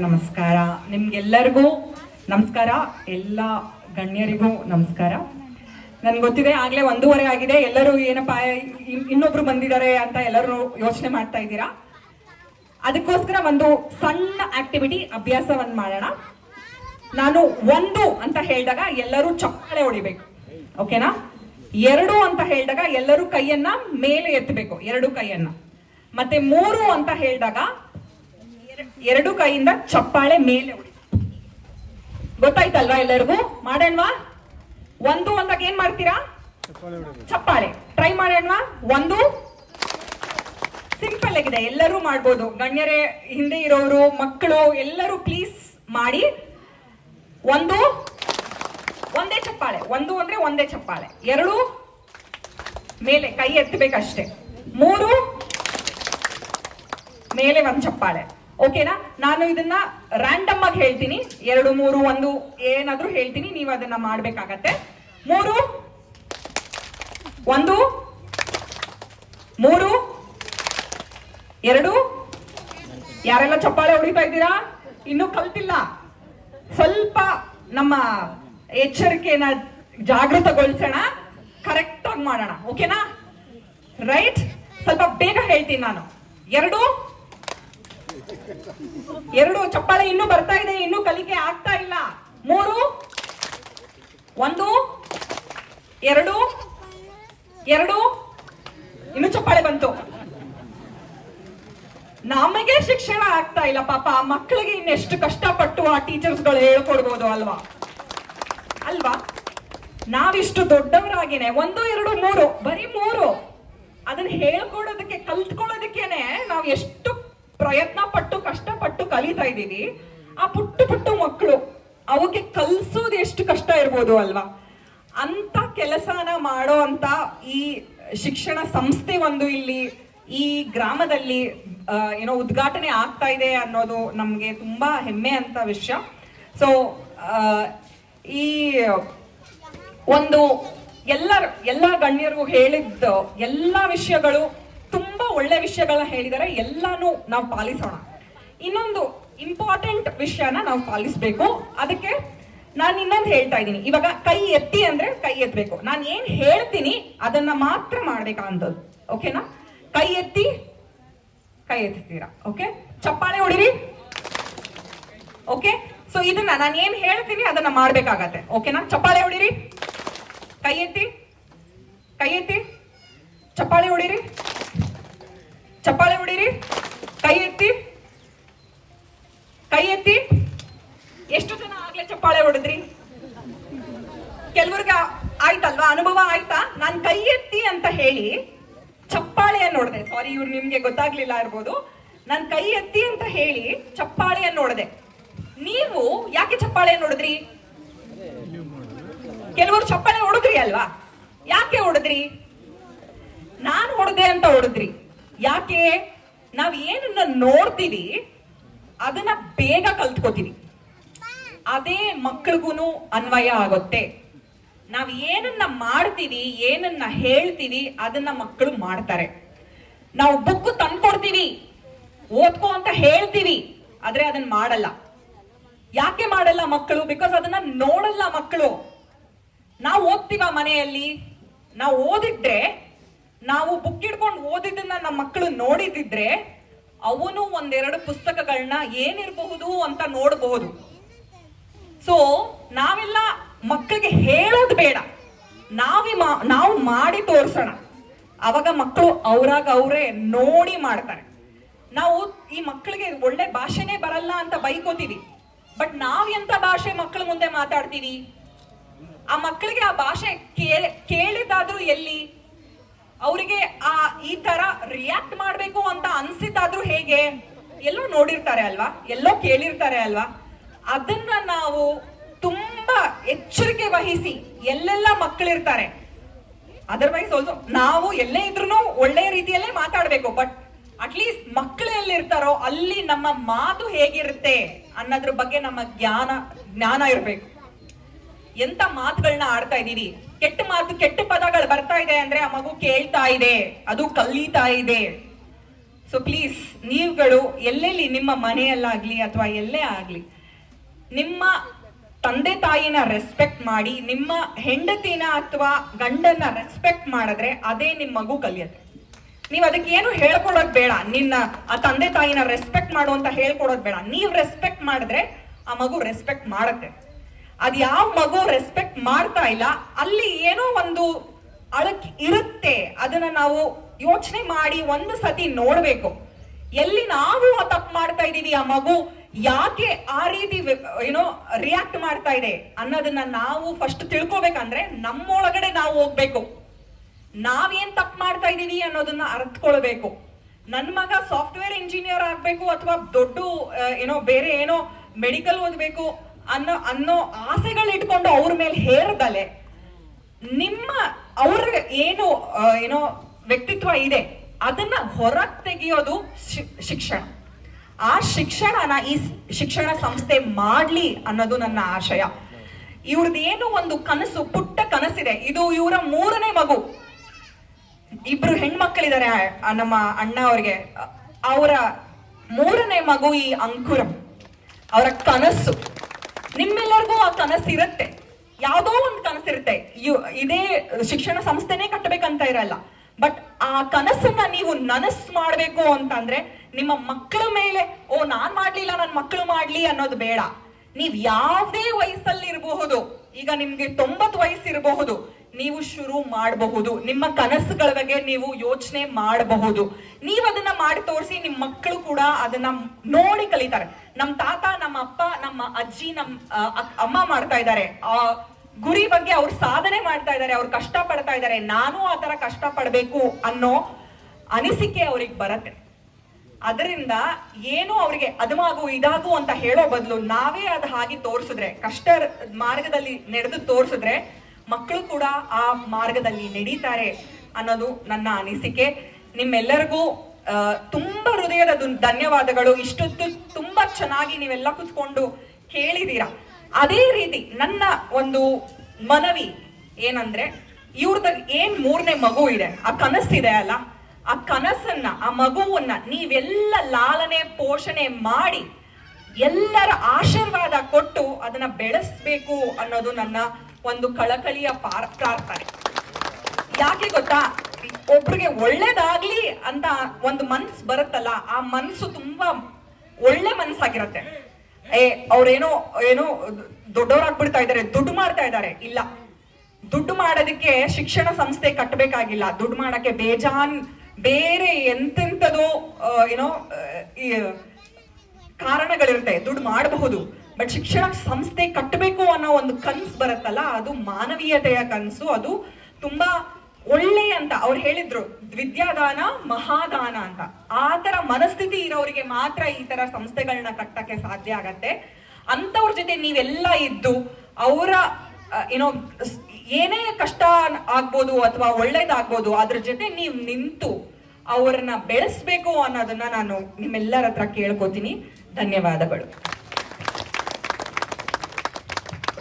ನಮಸ್ಕಾರ ನಿಮ್ಗೆಲ್ಲರಿಗೂ ನಮಸ್ಕಾರ. ಎಲ್ಲ ಗಣ್ಯರಿಗೂ ನಮಸ್ಕಾರ. ನನ್ಗೆ ಗೊತ್ತಿದೆ ಆಗ್ಲೇ 1:30 ಆಗಿದೆ. ಎಲ್ಲರೂ ಏನಪ್ಪಾ ಇನ್ನೊಬ್ರು ಬಂದಿದ್ದಾರೆ ಅಂತ ಎಲ್ಲರೂ ಯೋಚನೆ ಮಾಡ್ತಾ ಇದ್ದೀರಾ. ಅದಕ್ಕೋಸ್ಕರ ಒಂದು ಸಣ್ಣ ಆಕ್ಟಿವಿಟಿ ಅಭ್ಯಾಸವನ್ನು ಮಾಡೋಣ. ನಾನು 1 ಅಂತ ಹೇಳಿದಾಗ ಎಲ್ಲರೂ ಚಪ್ಪಾಳೆ ಹೊಡಿಬೇಕು, ಓಕೆನಾ? 2 ಅಂತ ಹೇಳಿದಾಗ ಎಲ್ಲರೂ ಕೈಯನ್ನ ಮೇಲೆ ಎತ್ತಬೇಕು, 2 ಕೈಯನ್ನ. ಮತ್ತೆ 3 ಅಂತ ಹೇಳಿದಾಗ 2 ಕೈಯಿಂದ ಚಪ್ಪಾಳೆ ಮೇಲೆ ಹೊಡಿ. ಗೊತ್ತಾಯ್ತಲ್ವಾ? ಎಲ್ಲರಿಗೂ ಮಾಡೋಣವಾ? 1 ಅಂದಾಗ ಏನ್ ಮಾಡ್ತೀರಾ? ಚಪ್ಪಾಳೆ. ಟ್ರೈ ಮಾಡೋಣವಾ? 1 ಸಿಂಪಲ್ ಆಗಿದೆ, ಎಲ್ಲರೂ ಮಾಡ್ಬೋದು. ಗಣ್ಯರೇ, ಹಿಂದೆ ಇರೋರು, ಮಕ್ಕಳು ಎಲ್ಲರೂ ಪ್ಲೀಸ್ ಮಾಡಿ. 1 ಒಂದೇ ಚಪ್ಪಾಳೆ. 1 ಅಂದ್ರೆ ಒಂದೇ ಚಪ್ಪಾಳೆ. 2 ಮೇಲೆ ಕೈ ಎತ್ತಬೇಕಷ್ಟೇ. 3 ಮೇಲೆ 1 ಚಪ್ಪಾಳೆ. ಓಕೆನಾ? ನಾನು ಇದನ್ನ ರ್ಯಾಂಡಮ್ ಆಗಿ ಹೇಳ್ತೀನಿ. 2, 3, 1 ಏನಾದ್ರೂ ಹೇಳ್ತೀನಿ, ನೀವು ಅದನ್ನ ಮಾಡ್ಬೇಕಾಗತ್ತೆ. 3 1 3 2. ಯಾರೆಲ್ಲ ಚಪ್ಪಾಳೆ ಹೊಡಿತಾ ಇದ್ದೀರಾ? ಇನ್ನೂ ಕಲ್ತಿಲ್ಲ. ಸ್ವಲ್ಪ ನಮ್ಮ ಎಚ್ಚರಿಕೆನ ಜಾಗೃತಗೊಳಿಸೋಣ, ಕರೆಕ್ಟ್ ಆಗಿ ಮಾಡೋಣ. ಓಕೆನಾ? ರೈಟ್? ಸ್ವಲ್ಪ ಬೇಗ ಹೇಳ್ತೀನಿ ನಾನು. 2 ಚಪ್ಪಾಳೆ ಇನ್ನೂ ಬರ್ತಾ ಇದೆ, ಇನ್ನೂ ಕಲಿಕೆ ಆಗ್ತಾ ಇಲ್ಲ. 3 1 2 2 ಇನ್ನು ಚಪ್ಪಾಳೆ ಬಂತು. ನಮಗೆ ಶಿಕ್ಷಣ ಆಗ್ತಾ ಇಲ್ಲ ಪಾಪ. ಆ ಮಕ್ಕಳಿಗೆ ಇನ್ನೆಷ್ಟು ಕಷ್ಟಪಟ್ಟು ಆ ಟೀಚರ್ಸ್ಗಳು ಹೇಳ್ಕೊಡ್ಬೋದು ಅಲ್ವಾ? ನಾವಿಷ್ಟು ದೊಡ್ಡವರಾಗಿನೇ 1 2 3 ಬರೀ 3 ಅದನ್ನ ಹೇಳ್ಕೊಡೋದಕ್ಕೆ, ಕಲ್ತ್ಕೊಳ್ಳೋದಕ್ಕೇನೆ ನಾವು ಎಷ್ಟು ಪ್ರಯತ್ನ ಪಟ್ಟು ಕಷ್ಟಪಟ್ಟು ಕಲಿತಾ ಇದ್ದೀವಿ. ಆ ಪುಟ್ಟು ಮಕ್ಕಳು ಅವಕ್ಕೆ ಕಲ್ಸೋದು ಎಷ್ಟು ಕಷ್ಟ ಇರ್ಬೋದು ಅಲ್ವಾ? ಅಂತ ಕೆಲಸನ ಮಾಡೋ ಅಂತ ಈ ಶಿಕ್ಷಣ ಸಂಸ್ಥೆ ಒಂದು ಇಲ್ಲಿ ಈ ಗ್ರಾಮದಲ್ಲಿ ಉದ್ಘಾಟನೆ ಆಗ್ತಾ ಇದೆ ಅನ್ನೋದು ನಮ್ಗೆ ತುಂಬಾ ಹೆಮ್ಮೆ ಅಂತ ವಿಷಯ. ಸೊ ಈ ಒಂದು ಎಲ್ಲ ಗಣ್ಯರು ಹೇಳಿದ್ದ ಎಲ್ಲ ವಿಷಯಗಳು ತುಂಬಾ ಒಳ್ಳೆ ವಿಷಯಗಳನ್ನ ಹೇಳಿದರೆ, ಎಲ್ಲಾನು ನಾವು ಪಾಲಿಸೋಣ. ಇನ್ನೊಂದು ಇಂಪಾರ್ಟೆಂಟ್ ವಿಷಯನ ನಾವು ಪಾಲಿಸ್ಬೇಕು. ಅದಕ್ಕೆ ನಾನು ಇನ್ನೊಂದು ಹೇಳ್ತಾ ಇದ್ದೀನಿ. ಇವಾಗ ಕೈ ಎತ್ತಿ ಅಂದ್ರೆ ಕೈ ಎತ್ತಬೇಕು. ನಾನು ಏನ್ ಹೇಳ್ತೀನಿ ಅದನ್ನ ಮಾತ್ರ ಮಾಡ್ಬೇಕಂತದ್ದು. ಓಕೆನಾ? ಕೈ ಎತ್ತೀರಾ? ಓಕೆ? ಚಪ್ಪಾಳೆ ಹೊಡಿರಿ. ಓಕೆ? ಸೊ ಇದನ್ನ ನಾನು ಏನ್ ಹೇಳ್ತೀನಿ ಅದನ್ನ ಮಾಡ್ಬೇಕಾಗತ್ತೆ. ಓಕೆನಾ? ಚಪ್ಪಾಳೆ ಹೊಡಿರಿ. ಕೈ ಎತ್ತಿ ಚಪ್ಪಾಳೆ ಹೊಡಿರಿ. ಚಪ್ಪಾಳೆ ಹೊಡಿರಿ. ಕೈ ಎತ್ತಿ. ಎಷ್ಟು ಜನ ಆಗ್ಲೇ ಚಪ್ಪಾಳೆ ಹೊಡೆದ್ರಿ? ಕೆಲವ್ರಿಗೆ ಆಯ್ತಲ್ವಾ? ಅನುಭವ ಆಯ್ತಾ? ನಾನು ಕೈ ಎತ್ತಿ ಅಂತ ಹೇಳಿ ಚಪ್ಪಾಳೆಯನ್ನು ನೋಡಿದೆ. ಸಾರಿ, ಇವ್ರು ನಿಮ್ಗೆ ಗೊತ್ತಾಗ್ಲಿಲ್ಲ ಇರ್ಬೋದು. ನಾನು ಕೈ ಎತ್ತಿ ಅಂತ ಹೇಳಿ ಚಪ್ಪಾಳೆಯನ್ನು ನೋಡಿದೆ. ನೀವು ಯಾಕೆ ಚಪ್ಪಾಳೆಯನ್ನು ನೋಡಿದ್ರಿ? ಕೆಲವರು ಚಪ್ಪಾಳೆ ಹೊಡೆದ್ರಿ ಅಲ್ವಾ? ಯಾಕೆ ಹೊಡೆದ್ರಿ? ನಾನು ಹೊಡೆದೆ ಅಂತ ಹೊಡೆದ್ರಿ. ಯಾಕೆ? ನಾವ್ ಏನನ್ನ ನೋಡ್ತೀವಿ ಅದನ್ನ ಬೇಗ ಕಲ್ತ್ಕೋತೀವಿ. ಅದೇ ಮಕ್ಕಳಿಗೂ ಅನ್ವಯ ಆಗುತ್ತೆ. ನಾವ್ ಏನನ್ನ ಮಾಡ್ತೀವಿ, ಏನನ್ನ ಹೇಳ್ತೀವಿ ಅದನ್ನ ಮಕ್ಕಳು ಮಾಡ್ತಾರೆ. ನಾವು ಬುಕ್ ತಂದ್ಕೊಡ್ತೀವಿ, ಓದ್ಕೋ ಅಂತ ಹೇಳ್ತೀವಿ, ಆದ್ರೆ ಅದನ್ನ ಮಾಡಲ್ಲ. ಯಾಕೆ ಮಾಡಲ್ಲ ಮಕ್ಕಳು? ಬಿಕಾಸ್ ಅದನ್ನ ನೋಡಲ್ಲ ಮಕ್ಕಳು. ನಾವು ಓದ್ತೀವ ಮನೆಯಲ್ಲಿ. ನಾವು ಓದಿದ್ರೆ, ನಾವು ಬುಕ್ ಹಿಡ್ಕೊಂಡು ಓದಿದ್ದನ್ನ ನಮ್ಮ ಮಕ್ಕಳು ನೋಡಿದಿದ್ರೆ ಅವನು 1-2 ಪುಸ್ತಕಗಳನ್ನ ಏನಿರಬಹುದು ಅಂತ ನೋಡಬಹುದು. ಸೊ ನಾವೆಲ್ಲ ಮಕ್ಕಳಿಗೆ ಹೇಳೋದು ಬೇಡ, ನಾವು ಮಾಡಿ ತೋರ್ಸೋಣ. ಅವಾಗ ಮಕ್ಕಳು ಅವರೇ ನೋಡಿ ಮಾಡ್ತಾರೆ. ನಾವು ಈ ಮಕ್ಕಳಿಗೆ ಒಳ್ಳೆ ಭಾಷೆನೇ ಬರಲ್ಲ ಅಂತ ಬೈಕೋತೀವಿ, ಬಟ್ ನಾವ್ ಎಂತ ಭಾಷೆ ಮಕ್ಕಳ ಮುಂದೆ ಮಾತಾಡ್ತೀವಿ? ಆ ಮಕ್ಕಳಿಗೆ ಆ ಭಾಷೆ ಕೇಳಿದಾದ್ರೂ ಎಲ್ಲಿ? ಅವರಿಗೆ ಈ ತರ ರಿಯಾಕ್ಟ್ ಮಾಡ್ಬೇಕು ಅಂತ ಅನ್ಸಿದ್ದಾದ್ರೂ ಹೇಗೆ? ಎಲ್ಲೋ ನೋಡಿರ್ತಾರೆ ಅಲ್ವಾ, ಎಲ್ಲೋ ಕೇಳಿರ್ತಾರೆ ಅಲ್ವಾ? ಅದನ್ನ ನಾವು ತುಂಬಾ ಎಚ್ಚರಿಕೆ ವಹಿಸಿ, ಎಲ್ಲೆಲ್ಲ ಮಕ್ಕಳಿರ್ತಾರೆ ಅದರ್ವೈಸ್ ಆಲ್ಸೋ ನಾವು ಎಲ್ಲೇ ಇದ್ರೂ ಒಳ್ಳೆ ರೀತಿಯಲ್ಲೇ ಮಾತಾಡ್ಬೇಕು. ಬಟ್ ಅಟ್ಲೀಸ್ಟ್ ಮಕ್ಕಳು ಎಲ್ಲಿರ್ತಾರೋ ಅಲ್ಲಿ ನಮ್ಮ ಮಾತು ಹೇಗಿರುತ್ತೆ ಅನ್ನೋದ್ರ ಬಗ್ಗೆ ನಮ್ಮ ಜ್ಞಾನ ಇರ್ಬೇಕು. ಎಂತ ಮಾತುಗಳನ್ನ ಆಡ್ತಾ ಇದೀವಿ? ಕೆಟ್ಟ ಪದಗಳು ಬರ್ತಾ ಇದೆ ಅಂದ್ರೆ ಆ ಮಗು ಕೇಳ್ತಾ ಇದೆ, ಅದು ಕಲೀತಾ ಇದೆ. ಸೊ ಸೊ ಪ್ಲೀಸ್ ನೀವುಗಳು ಎಲ್ಲೆಲ್ಲಿ ನಿಮ್ಮ ಮನೆಯಲ್ಲಾಗ್ಲಿ ಅಥವಾ ಎಲ್ಲೇ ಆಗ್ಲಿ ನಿಮ್ಮ ತಂದೆ ತಾಯಿನ ರೆಸ್ಪೆಕ್ಟ್ ಮಾಡಿ, ನಿಮ್ಮ ಹೆಂಡತಿನ ಅಥವಾ ಗಂಡನ ರೆಸ್ಪೆಕ್ಟ್ ಮಾಡಿದ್ರೆ ಅದೇ ನಿಮ್ ಮಗು ಕಲಿಯತ್ತೆ. ನೀವ್ ಅದಕ್ಕೆ ಏನು ಹೇಳ್ಕೊಡೋದ್ ಬೇಡ, ನಿನ್ನ ಆ ತಂದೆ ತಾಯಿನ ರೆಸ್ಪೆಕ್ಟ್ ಮಾಡು ಅಂತ ಹೇಳ್ಕೊಡೋದ್ ಬೇಡ. ನೀವ್ ರೆಸ್ಪೆಕ್ಟ್ ಮಾಡಿದ್ರೆ ಆ ಮಗು ರೆಸ್ಪೆಕ್ಟ್ ಮಾಡತ್ತೆ. ಅದ್ ಯಾವ ಮಗು ರೆಸ್ಪೆಕ್ಟ್ ಮಾಡ್ತಾ ಇಲ್ಲ ಅಲ್ಲಿ ಏನೋ ಒಂದು ಅಳಕ್ ಇರುತ್ತೆ. ಅದನ್ನ ನಾವು ಯೋಚನೆ ಮಾಡಿ ಒಂದು ಸತಿ ನೋಡ್ಬೇಕು. ಎಲ್ಲಿ ನಾವು ತಪ್ಪು ಮಾಡ್ತಾ ಇದೀವಿ, ಆ ಮಗು ಯಾಕೆ ಆ ರೀತಿ ಏನೋ ರಿಯಾಕ್ಟ್ ಮಾಡ್ತಾ ಇದೆ ಅನ್ನೋದನ್ನ ನಾವು ಫಸ್ಟ್ ತಿಳ್ಕೊಬೇಕಂದ್ರೆ ನಮ್ಮೊಳಗಡೆ ನಾವು ಹೋಗ್ಬೇಕು. ನಾವೇನ್ ತಪ್ಪು ಮಾಡ್ತಾ ಇದೀವಿ ಅನ್ನೋದನ್ನ ಅರ್ಥಕೊಳ್ಬೇಕು. ನನ್ ಮಗ ಸಾಫ್ಟ್ವೇರ್ ಇಂಜಿನಿಯರ್ ಆಗ್ಬೇಕು ಅಥವಾ ದೊಡ್ಡ ಏನೋ ಬೇರೆ ಏನೋ ಮೆಡಿಕಲ್ ಓದ್ಬೇಕು ಅನ್ನೋ ಆಸೆಗಳು ಇಟ್ಕೊಂಡು ಅವ್ರ ಮೇಲೆ ಹೇರದಲೆ ನಿಮ್ಮ ಅವ್ರ ಏನೋ ವ್ಯಕ್ತಿತ್ವ ಇದೆ ಅದನ್ನ ಹೊರಗೆ ತೆಗೆಯೋದು ಶಿಕ್ಷಣ. ಆ ಶಿಕ್ಷಣನ ಈ ಶಿಕ್ಷಣ ಸಂಸ್ಥೆ ಮಾಡ್ಲಿ ಅನ್ನೋದು ನನ್ನ ಆಶಯ. ಇವ್ರದ್ದೇನು ಒಂದು ಕನಸು, ಪುಟ್ಟ ಕನಸಿದೆ. ಇದು ಇವರ 3ನೇ ಮಗು. ಇಬ್ರು ಹೆಣ್ಮಕ್ಳಿದ್ದಾರೆ ನಮ್ಮ ಅಣ್ಣ ಅವ್ರಿಗೆ. ಅವರ 3ನೇ ಮಗು ಈ ಅಂಕುರಂ. ಅವರ ಕನಸು. ನಿಮ್ಮೆಲ್ಲರಿಗೂ ಆ ಕನಸು ಇರುತ್ತೆ, ಯಾವ್ದೋ ಒಂದು ಕನಸಿರುತ್ತೆ. ಇದೇ ಶಿಕ್ಷಣ ಸಂಸ್ಥೆನೇ ಕಟ್ಟಬೇಕಂತ ಇರಲ್ಲ. ಬಟ್ ಆ ಕನಸನ್ನ ನೀವು ನನಸು ಮಾಡ್ಬೇಕು ಅಂತಂದ್ರೆ ನಿಮ್ಮ ಮಕ್ಕಳ ಮೇಲೆ ನಾನ್ ಮಾಡ್ಲಿಲ್ಲ ನನ್ ಮಕ್ಕಳು ಮಾಡ್ಲಿ ಅನ್ನೋದು ಬೇಡ. ನೀವ್ ಯಾವ್ದೇ ವಯಸ್ಸಲ್ಲಿ ಇರಬಹುದು, ಈಗ ನಿಮ್ಗೆ 90 ವಯಸ್ಸು ಇರಬಹುದು, ನೀವು ಶುರು ಮಾಡಬಹುದು. ನಿಮ್ಮ ಕನಸುಗಳ ಬಗ್ಗೆ ನೀವು ಯೋಚನೆ ಮಾಡಬಹುದು. ನೀವ್ ಅದನ್ನ ಮಾಡಿ ತೋರಿಸಿ, ನಿಮ್ ಮಕ್ಕಳು ಕೂಡ ಅದನ್ನ ನೋಡಿ ಕಲಿತಾರೆ. ನಮ್ ತಾತ, ನಮ್ಮ ಅಪ್ಪ, ನಮ್ಮ ಅಜ್ಜಿ, ಅಮ್ಮ ಮಾಡ್ತಾ ಇದ್ದಾರೆ. ಆ ಗುರಿ ಬಗ್ಗೆ ಅವ್ರು ಸಾಧನೆ ಮಾಡ್ತಾ ಇದ್ದಾರೆ, ಅವ್ರು ಕಷ್ಟ ಪಡ್ತಾ ಇದ್ದಾರೆ. ನಾನು ಆ ತರ ಕಷ್ಟ ಪಡ್ಬೇಕು ಅನ್ನೋ ಅನಿಸಿಕೆ ಅವ್ರಿಗೆ ಬರತ್ತೆ. ಅದರಿಂದ ಏನು ಅವ್ರಿಗೆ ಅದುಮಾಗು ಇದಾಗು ಅಂತ ಹೇಳೋ ಬದಲು ನಾವೇ ಅದು ಹಾಗೆ ತೋರಿಸಿದ್ರೆ, ಕಷ್ಟ ಮಾರ್ಗದಲ್ಲಿ ನಡೆದು ತೋರಿಸಿದ್ರೆ ಮಕ್ಕಳು ಕೂಡ ಆ ಮಾರ್ಗದಲ್ಲಿ ನಡೀತಾರೆ ಅನ್ನೋದು ನನ್ನ ಅನಿಸಿಕೆ. ನಿಮ್ಮೆಲ್ಲರಿಗೂ ತುಂಬಾ ಹೃದಯದ ಧನ್ಯವಾದಗಳು. ಇಷ್ಟೊತ್ತು ತುಂಬಾ ಚೆನ್ನಾಗಿ ನೀವೆಲ್ಲ ಕುತ್ಕೊಂಡು ಕೇಳಿದೀರಾ. ಅದೇ ರೀತಿ ನನ್ನ ಒಂದು ಮನವಿ ಏನಂದ್ರೆ, ಇವ್ರದ ಏನ್ 3ನೇ ಮಗು ಇದೆ, ಆ ಕನಸಿದೆ ಅಲ್ಲ, ಆ ಕನಸನ್ನ, ಆ ಮಗುವನ್ನ ನೀವೆಲ್ಲ ಲಾಲನೆ ಪೋಷಣೆ ಮಾಡಿ ಎಲ್ಲರ ಆಶೀರ್ವಾದ ಕೊಟ್ಟು ಅದನ್ನ ಬೆಳೆಸ್ಬೇಕು ಅನ್ನೋದು ನನ್ನ ಒಂದು ಕಳಕಳಿಯ ಪ್ರಾರ್ಥನೆ. ಯಾಕೆ ಗೊತ್ತಾ, ಒಬ್ರಿಗೆ ಒಳ್ಳೇದಾಗ್ಲಿ ಅಂತ ಒಂದು ಮನ್ಸು ಬರುತ್ತಲ್ಲ, ಆ ಮನ್ಸು ತುಂಬಾ ಒಳ್ಳೆ ಮನ್ಸಾಗಿರತ್ತೆ. ಅವ್ರೇನೋ ದೊಡ್ಡವರಾಗ್ಬಿಡ್ತಾ ಇದಾರೆ, ದುಡ್ಡು ಮಾಡ್ತಾ ಇದ್ದಾರೆ. ಇಲ್ಲ, ದುಡ್ಡು ಮಾಡೋದಕ್ಕೆ ಶಿಕ್ಷಣ ಸಂಸ್ಥೆ ಕಟ್ಟಬೇಕಾಗಿಲ್ಲ. ದುಡ್ಡು ಮಾಡಕ್ಕೆ ಬೇಜಾನ್ ಬೇರೆ ಎಂತೆಂಥದೋ ಕಾರಣಗಳಿರುತ್ತೆ, ದುಡ್ಡು ಮಾಡಬಹುದು. ಬಟ್ ಶಿಕ್ಷಣ ಸಂಸ್ಥೆ ಕಟ್ಟಬೇಕು ಅನ್ನೋ ಒಂದು ಕನ್ಸು ಬರುತ್ತಲ್ಲ, ಅದು ಮಾನವೀಯತೆಯ ಕನ್ಸು. ಅದು ತುಂಬಾ ಒಳ್ಳೆ ಅಂತ ಅವ್ರು ಹೇಳಿದ್ರು, ವಿದ್ಯಾದಾನ ಮಹಾದಾನ ಅಂತ. ಆ ತರ ಮನಸ್ಥಿತಿ ಇರೋರಿಗೆ ಮಾತ್ರ ಈ ತರ ಸಂಸ್ಥೆಗಳನ್ನ ಕಟ್ಟಕ್ಕೆ ಸಾಧ್ಯ ಆಗತ್ತೆ. ಅಂತವ್ರ ಜೊತೆ ನೀವೆಲ್ಲ ಇದ್ದು ಅವರ ಏನೇ ಕಷ್ಟ ಆಗ್ಬೋದು ಅಥವಾ ಒಳ್ಳೇದಾಗ್ಬೋದು, ಅದ್ರ ಜೊತೆ ನೀವು ನಿಂತು ಅವ್ರನ್ನ ಬೆಳೆಸ್ಬೇಕು ಅನ್ನೋದನ್ನ ನಾನು ನಿಮ್ಮೆಲ್ಲರ ಹತ್ರ ಕೇಳ್ಕೊತೀನಿ. ಧನ್ಯವಾದಗಳು.